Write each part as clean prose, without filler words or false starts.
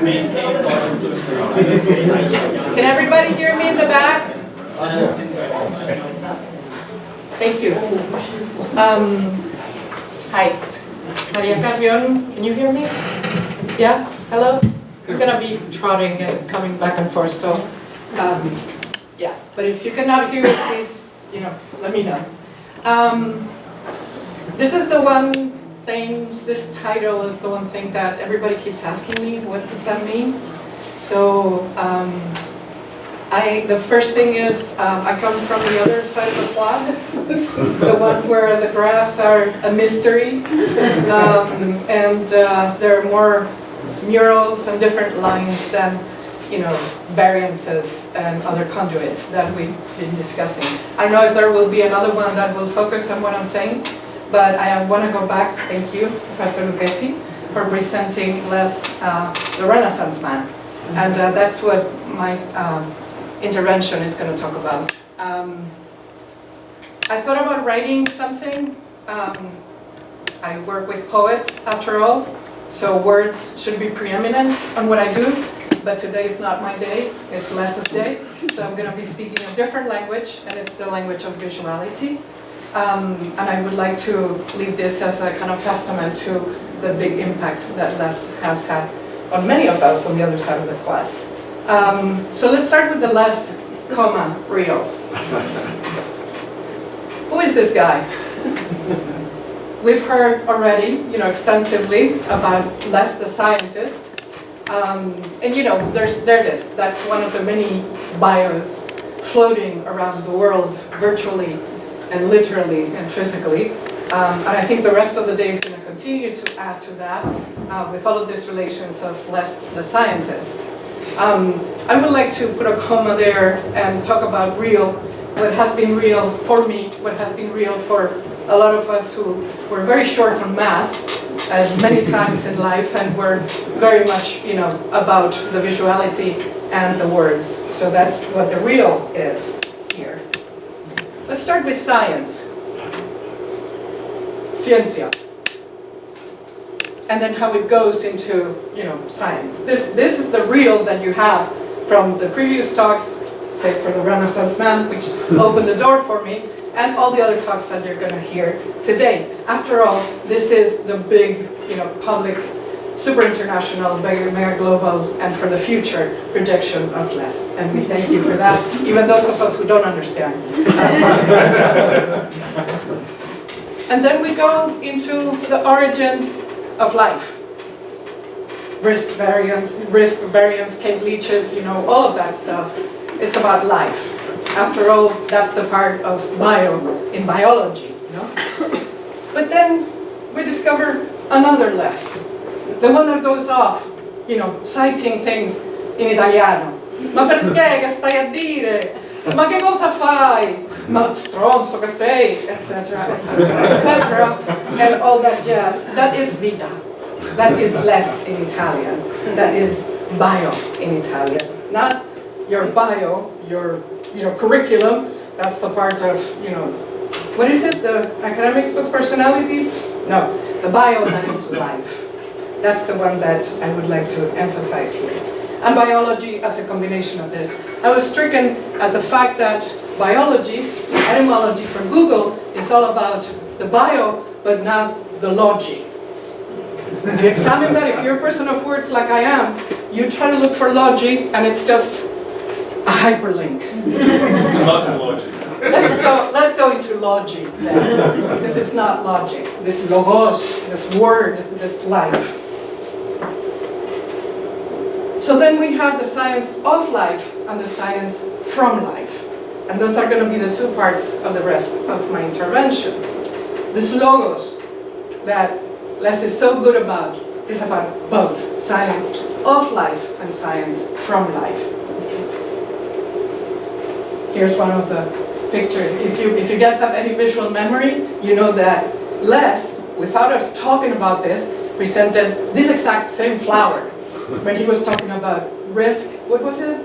maintains all influence. Can everybody hear me in the back? Thank you. Hi. Maria Carrion, can you hear me? Yeah? Hello? I'm going to be trotting and coming back and forth, so yeah. But if you cannot hear it, please, let me know. This is the one thing, this title is the one thing that everybody keeps asking me, what does that mean? So the first thing is, I come from the other side of the quad, the one where the graphs are a mystery, and there are more murals and different lines than, variances and other conduits that we've been discussing. I don't know if there will be another one that will focus on what I'm saying, but I want to go back, thank you, Professor Lucchesi, for presenting less the Renaissance man. And that's what my intervention is going to talk about. I thought about writing something. I work with poets, after all, so words should be preeminent on what I do, but today is not my day, it's Les's day, so I'm going to be speaking a different language, and it's the language of visuality. And I would like to leave this as a kind of testament to the big impact that Les has had on many of us on the other side of the quad. So let's start with the Les, real. Who is this guy? We've heard already, extensively about Les the scientist. And there it is. That's one of the many bios floating around the world, virtually and literally and physically. And I think the rest of the day is going to continue to add to that with all of these relations of Les the scientist. I would like to put a comma there and talk about real, what has been real for me, what has been real for a lot of us who were very short on math many times in life and were very much, about the visuality and the words. So that's what the real is here. Let's start with science. Ciencia. And then how it goes into, science. This is the real that you have from the previous talks, say for the Renaissance man, which opened the door for me, and all the other talks that you're going to hear today. After all, this is the big, public, super international, mega global, and for the future projection of Les. And we thank you for that, even those of us who don't understand. And then we go into the origin of life. Risk variance, cave leeches, all of that stuff. It's about life. After all, that's the part of bio in biology, But then we discover another Les. The one that goes off, citing things in Italiano. Ma perché? Che stai a dire? Ma che cosa fai? Ma stronzo che sei, etc., etc., etc., and all that jazz. That is vita. That is Les in Italian. That is bio in Italian. Not your bio, your curriculum. That's the part of, what is it? The academics with personalities? No, the bio that is life. That's the one that I would like to emphasize here. And biology as a combination of this. I was stricken at the fact that biology, etymology for Google, is all about the bio, but not the logy. If you examine that, if you're a person of words like I am, you try to look for logy, and it's just a hyperlink. Lots of logic. Let's go into logic then. This is not logic. This logos, this word, this life. So then we have the science of life and the science from life. And those are going to be the two parts of the rest of my intervention. This logos that Les is so good about is about both science of life and science from life. Here's one of the pictures. If you guys have any visual memory, you know that Les, without us talking about this, presented this exact same flower when he was talking about risk. What was it?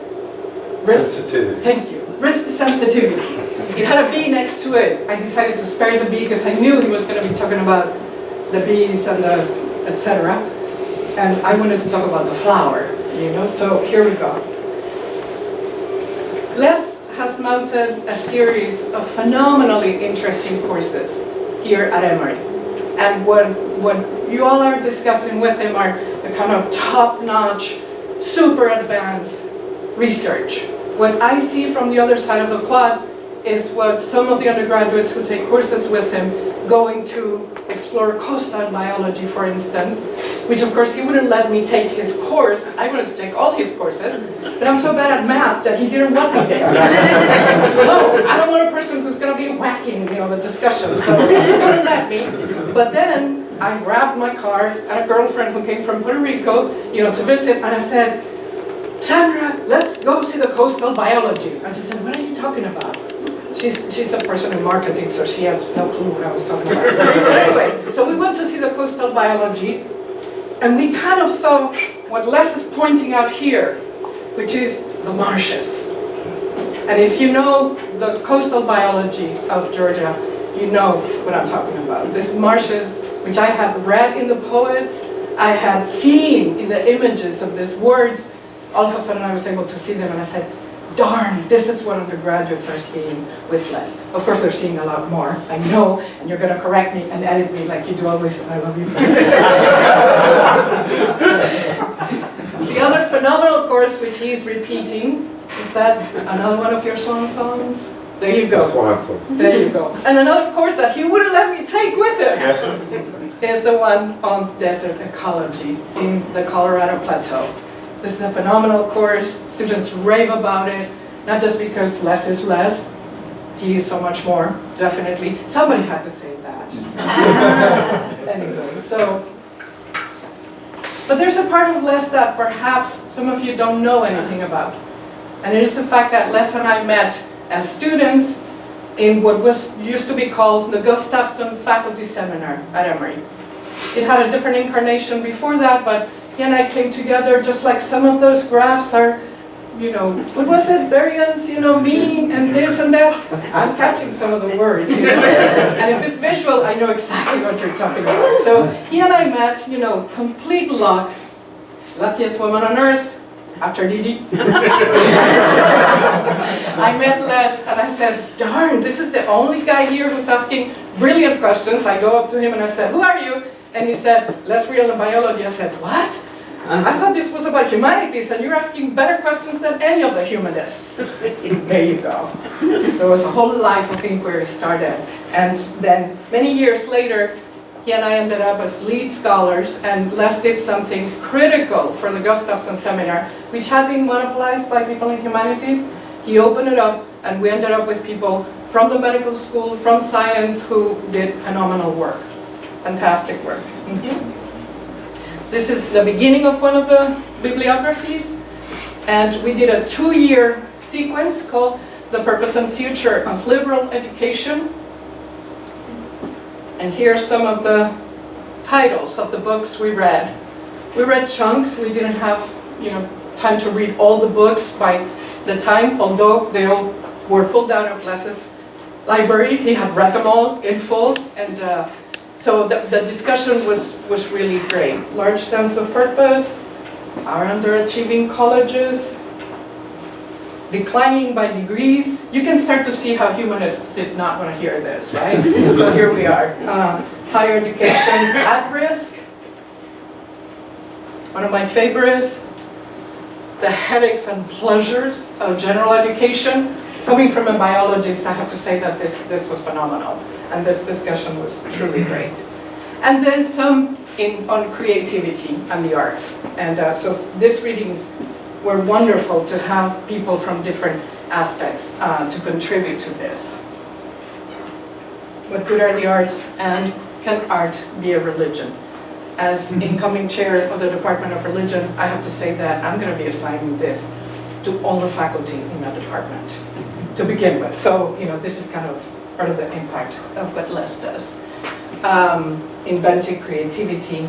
Risk. Sensitivity. Thank you. Risk sensitivity. It had a bee next to it. I decided to spare the bee because I knew he was going to be talking about the bees and the etc. And I wanted to talk about the flower. You know, so here we go. Les has mounted a series of phenomenally interesting courses here at Emory. And what you all are discussing with him are the kind of top-notch, super advanced research. What I see from the other side of the quad is what some of the undergraduates who take courses with him going to explore coastal biology, for instance, which of course he wouldn't let me take his course. I wanted to take all his courses, but I'm so bad at math that he didn't want me there. No, I don't want a person who's going to be whacking, you know, the discussion, so he wouldn't let me. But then I grabbed my car, I had a girlfriend who came from Puerto Rico, you know, to visit, and I said, Sandra, let's go see the coastal biology. And she said, what are you talking about? She's a person in marketing, so she has no clue what I was talking about. But anyway, so we went to see the coastal biology, and we kind of saw what Les is pointing out here, which is the marshes. And if you know the coastal biology of Georgia, you know what I'm talking about. These marshes, which I had read in the poets, I had seen in the images of these words, all of a sudden I was able to see them, and I said, darn, this is what undergraduates are seeing with Les. Of course, they're seeing a lot more, I know, and you're going to correct me and edit me like you do always, and I love you for that. The other phenomenal course which he's repeating, is that another one of your swan songs? There you go. Swan song. There you go. And another course that he wouldn't let me take with him is the one on desert ecology in the Colorado Plateau. This is a phenomenal course. Students rave about it, not just because Les is Les. He is so much more, definitely. Somebody had to say that. Anyway, so. But there's a part of Les that perhaps some of you don't know anything about. And it is the fact that Les and I met as students in what used to be called the Gustafson Faculty Seminar at Emory. It had a different incarnation before that, but he and I came together just like some of those graphs are, you know, what was it, variance, you know, mean, and this and that. I'm catching some of the words, you know. And if it's visual, I know exactly what you're talking about. So he and I met, you know, complete luck, luckiest woman on earth, after Didi. I met Les and I said, darn, this is the only guy here who's asking brilliant questions. I go up to him and I said, who are you? And he said, Les Real in biology. I said, what? I thought this was about humanities and you're asking better questions than any of the humanists. There you go. There was a whole life of inquiry started. And then many years later, he and I ended up as lead scholars, and Les did something critical for the Gustafson Seminar, which had been monopolized by people in humanities. He opened it up, and we ended up with people from the medical school, from science, who did phenomenal work. Fantastic work. This is the beginning of one of the bibliographies, and we did a 2-year sequence called The Purpose and Future of Liberal Education. And here are some of the titles of the books we read. We read chunks. We didn't have, you know, time to read all the books by the time, although they all were pulled out of Les's library. He had read them all in full, and so the discussion was really great. Large sense of purpose, our underachieving colleges, declining by degrees. You can start to see how humanists did not want to hear this, right? So here we are. Higher education at risk. One of my favorites, the headaches and pleasures of general education. Coming from a biologist, I have to say that this was phenomenal. And this discussion was truly great. And then some on creativity and the arts. And so these readings were wonderful to have people from different aspects to contribute to this. What good are the arts, and can art be a religion? As incoming chair of the Department of Religion, I have to say that I'm going to be assigning this to all the faculty in that department to begin with. So, you know, this is kind of part of the impact of what Les does. Inventing creativity.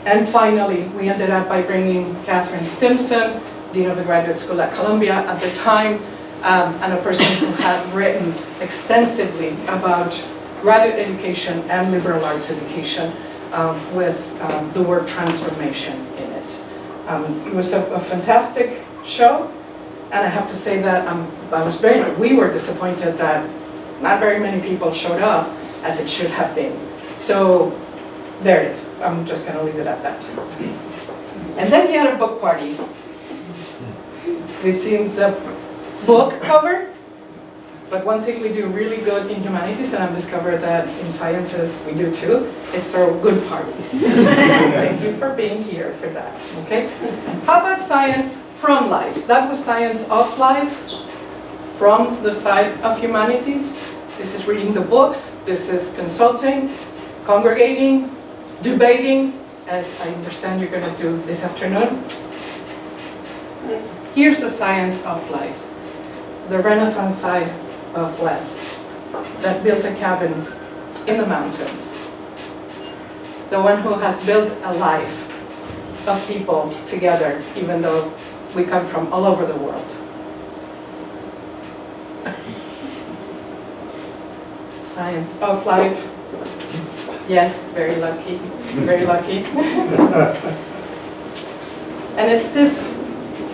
And finally, we ended up by bringing Catherine Stimson, Dean of the Graduate School at Columbia at the time, and a person who had written extensively about graduate education and liberal arts education with the word transformation in it. It was a fantastic show, and I have to say that we were disappointed that not very many people showed up as it should have been. So there it is. I'm just going to leave it at that. And then he had a book party. We've seen the book cover, but one thing we do really good in humanities, and I've discovered that in sciences we do too, is throw good parties. Thank you for being here for that. Okay. How about science from life? That was science of life from the side of humanities. This is reading the books. This is consulting, congregating, debating, as I understand you're going to do this afternoon. Here's the science of life. The Renaissance side of Les, that built a cabin in the mountains. The one who has built a life of people together, even though we come from all over the world. Science of life. Yes, very lucky, very lucky. And it's this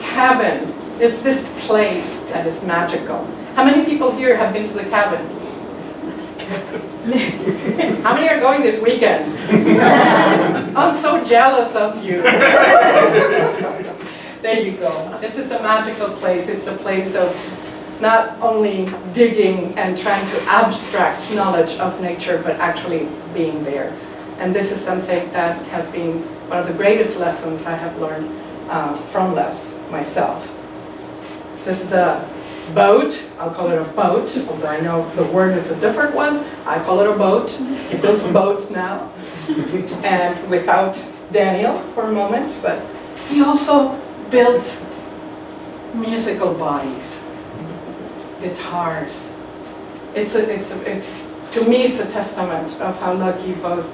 cabin, it's this place that is magical. How many people here have been to the cabin? How many are going this weekend? I'm so jealous of you. There you go. This is a magical place. It's a place of not only digging and trying to abstract knowledge of nature, but actually being there. And this is something that has been one of the greatest lessons I have learned from Les myself. This is the boat. I'll call it a boat, although I know the word is a different one. I call it a boat. He builds boats now. And without Daniel for a moment, but he also builds musical bodies, guitars. To me, it's a testament of how lucky both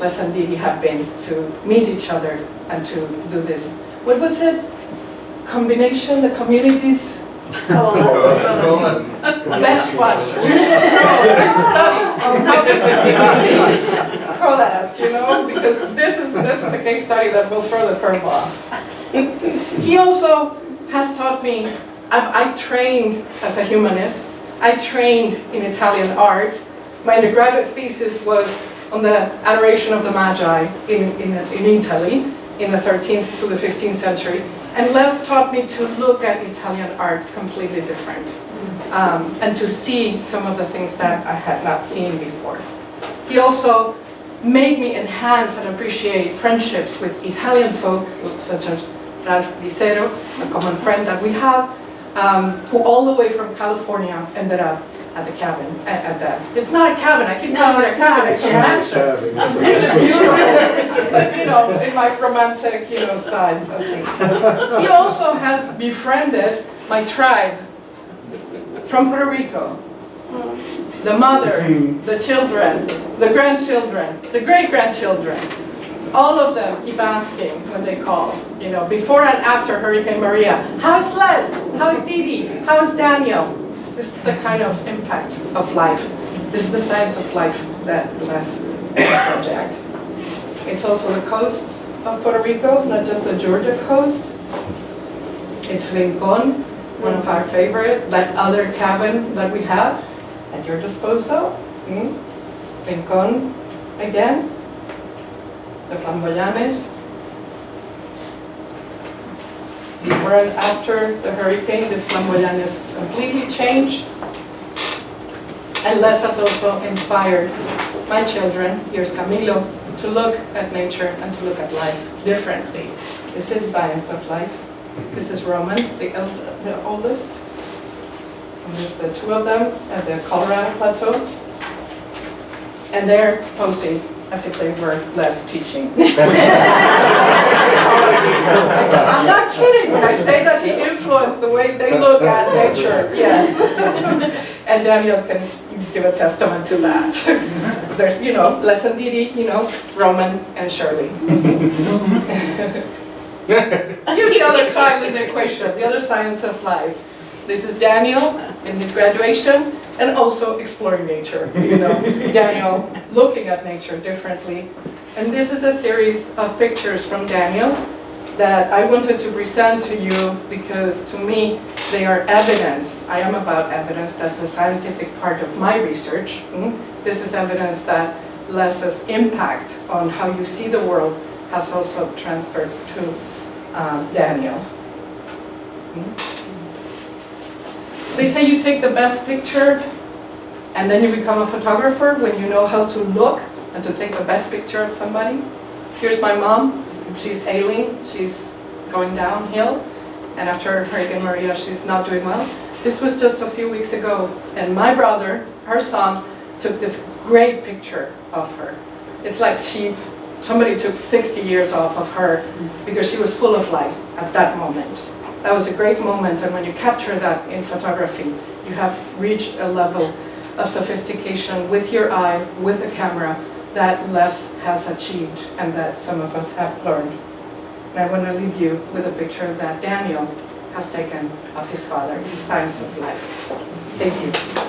Les and Didi have been to meet each other and to do this. What was it? Combination, the communities? Best one. You should study on how this community coalesced, you know, because this is a case study that will throw the curve off. He also has taught me, I trained as a humanist, I trained in Italian arts. My undergraduate thesis was on the adoration of the Magi in Italy in the 13th to the 15th century. And Les taught me to look at Italian art completely different and to see some of the things that I had not seen before. He also made me enhance and appreciate friendships with Italian folk, such as Ralph Dicero, a common friend that we have, who all the way from California ended up at the cabin. It's not a cabin, I keep calling it a cabin, it's a mansion. It's really beautiful, but you know, in my romantic, side of things. He also has befriended my tribe from Puerto Rico. The mother, the children, the grandchildren, the great-grandchildren. All of them keep asking when they call, before and after Hurricane Maria, how's Les? How's Didi? How's Daniel? This is the kind of impact of life. This is the science of life that Les project. It's also the coasts of Puerto Rico, not just the Georgia coast. It's Rincon, one of our favorite, that other cabin that we have at your disposal. Rincon again. The Flamboyanes. Before and after the hurricane, this Flamboyanes completely changed. And Les has also inspired my children, here's Camilo, to look at nature and to look at life differently. This is science of life. This is Roman, the oldest. And there's the two of them at the Colorado Plateau. And they're posing as if they were Les teaching. I'm not kidding when I say that he influenced the way they look at nature, yes. And Daniel can give a testament to that. There's, Les and Didi, Roman and Shirley. Here's the other child in the equation, the other science of life. This is Daniel in his graduation, and also exploring nature. Daniel looking at nature differently. And this is a series of pictures from Daniel that I wanted to present to you because to me they are evidence. I am about evidence. That's a scientific part of my research. This is evidence that Les's impact on how you see the world has also transferred to Daniel. They say you take the best picture and then you become a photographer when you know how to look and to take the best picture of somebody. Here's my mom. She's ailing. She's going downhill. And after Hurricane Maria, she's not doing well. This was just a few weeks ago. And my brother, her son, took this great picture of her. It's like somebody took 60 years off of her because she was full of life at that moment. That was a great moment, and when you capture that in photography, you have reached a level of sophistication with your eye, with a camera, that Les has achieved and that some of us have learned. And I want to leave you with a picture that Daniel has taken of his father, Science of Life. Thank you.